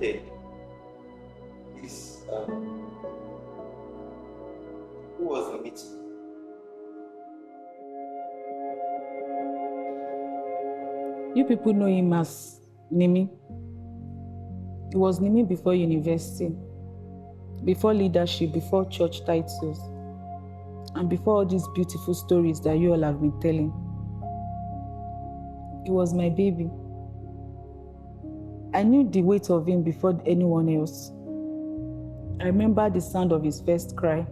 inherited this. Who was the meeting? You people know him as Nimi. It was Nimi before university, before leadership, before church titles, and before all these beautiful stories that you all have been telling. It was my baby. I knew the weight of him before anyone else. I remember the sound of his first cry.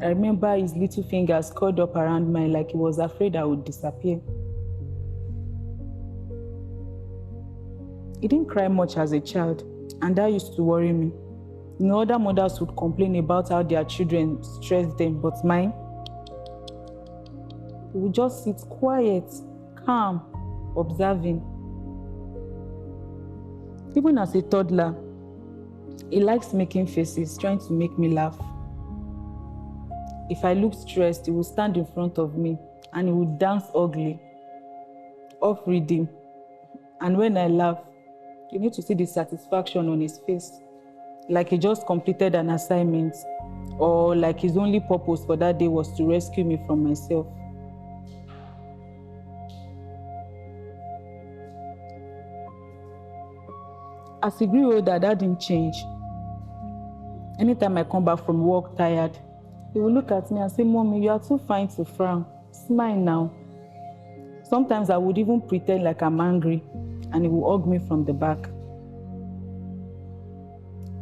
I remember his little fingers curled up around mine like he was afraid I would disappear. He didn't cry much as a child, and that used to worry me. Other mothers would complain about how their children stressed them, but mine, he would just sit quiet, calm, observing. Even as a toddler, he likes making faces, trying to make me laugh. If I looked stressed, he would stand in front of me and he would dance ugly, off rhythm. And when I laugh, you need to see the satisfaction on his face, like he just completed an assignment, or like his only purpose for that day was to rescue me from myself. As he grew older, that didn't change. Anytime I come back from work tired, he will look at me and say, "Mommy, you are too fine to frown. Smile now." Sometimes I would even pretend like I'm angry, and he will hug me from the back.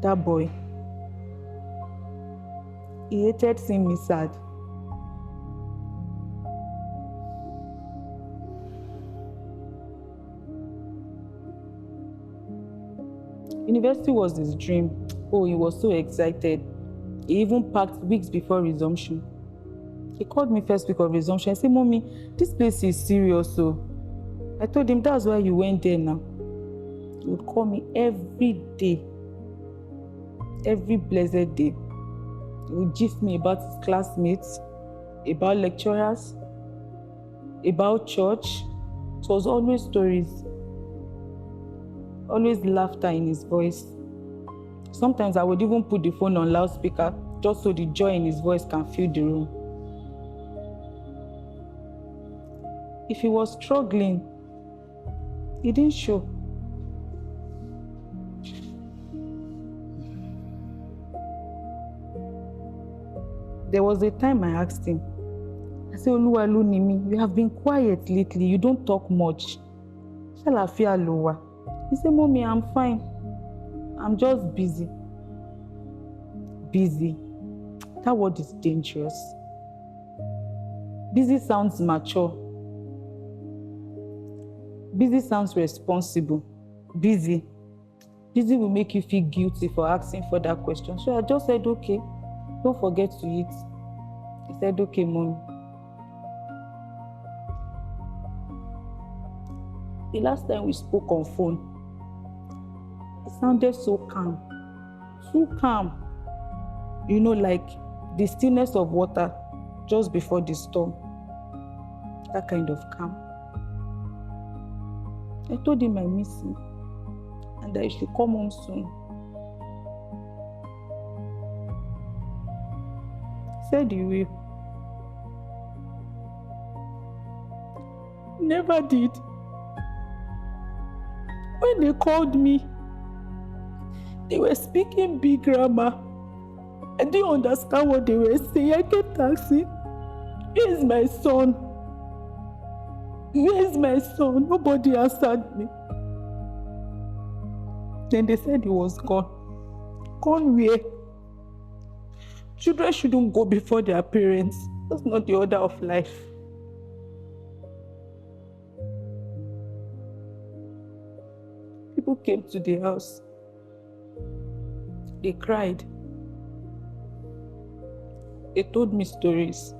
That boy, he hated seeing me sad. University was his dream. Oh, he was so excited. He even packed weeks before resumption. He called me first week of resumption and said, "Mommy, this place is serious." So I told him, "That's why you went there now." He would call me every day, every blessed day. He would gist me about his classmates, about lecturers, about church. It was always stories, always laughter in his voice. Sometimes I would even put the phone on loudspeaker just so the joy in his voice can fill the room. If he was struggling, he didn't show. There was a time I asked him, I said, "Oluwalu Nimi, you have been quiet lately. You don't talk much. Shall I feel lower?" He said, "Mommy, I'm fine. I'm just busy." Busy. That word is dangerous. Busy sounds mature. Busy sounds responsible. Busy. Busy will make you feel guilty for asking for that question. So I just said, "Okay, don't forget to eat." He said, "Okay, Mommy." The last time we spoke on phone, it sounded so calm. So calm. Like the stillness of water just before the storm. That kind of calm. I told him I miss him and that he should come home soon. He said he will. Never did. When they called me, they were speaking big grammar. I didn't understand what they were saying. I kept asking, "Where is my son? Where is my son?" Nobody answered me. Then they said he was gone. Gone where? Children shouldn't go before their parents. That's not the order of life. People came to the house. They cried. They told me stories.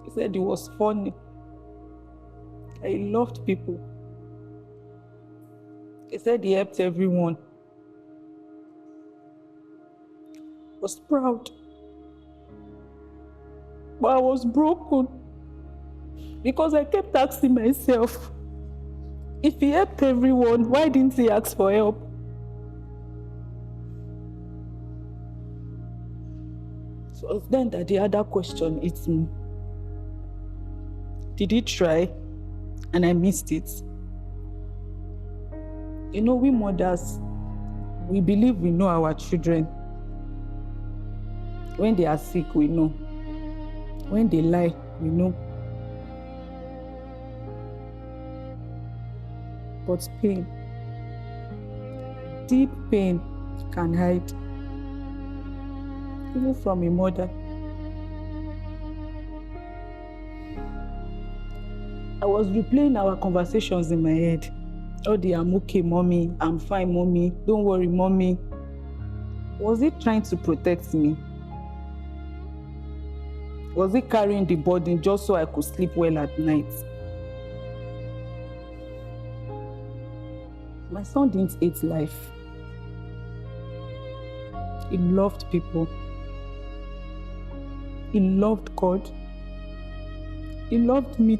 He said it was funny. He loved people. He said he helped everyone. He was proud. But I was broken because I kept asking myself, If he helped everyone, why didn't he ask for help? So it was then that the other question hit me. Did he try? And I missed it. You know, we mothers, we believe we know our children. When they are sick, we know. When they lie, we know. But pain, deep pain, can hide. Even from a mother. I was replaying our conversations in my head. Oh, I'm okay, mommy. I'm fine, mommy. Don't worry, mommy. Was he trying to protect me? Was he carrying the burden just so I could sleep well at night? My son didn't hate life. He loved people. He loved God. He loved me.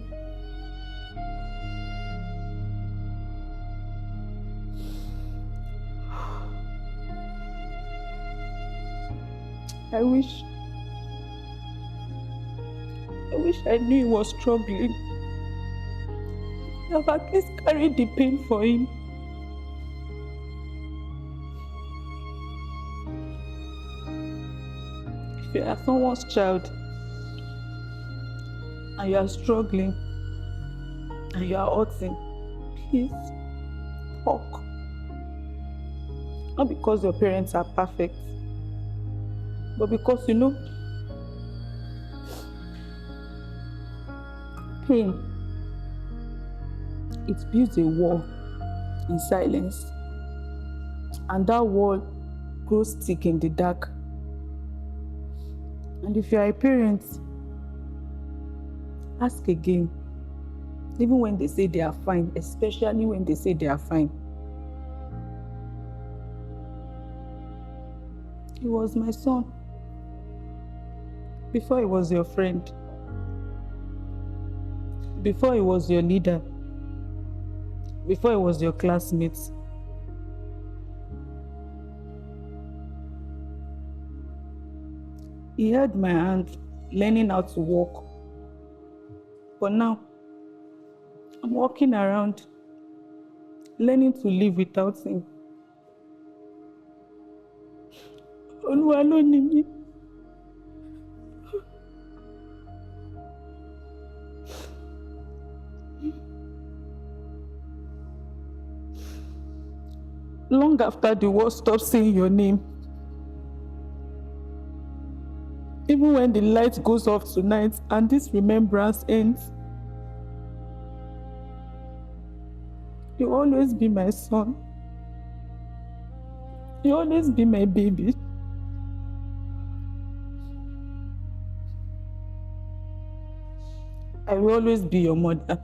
I wish I knew he was struggling. I've at least carried the pain for him. If you are someone's child and you are struggling and you are hurting, please talk. Not because your parents are perfect, but because you know, pain, it builds a wall in silence, and that wall grows thick in the dark. And if you are a parent, ask again, even when they say they are fine, especially when they say they are fine. He was my son before he was your friend, before he was your leader, before he was your classmate. He held my hand, learning how to walk. But now, I'm walking around, learning to live without him. Olúwa ló ní mí. Long after the world stops saying your name, even when the light goes off tonight and this remembrance ends, you'll always be my son. You'll always be my baby. I will always be your mother.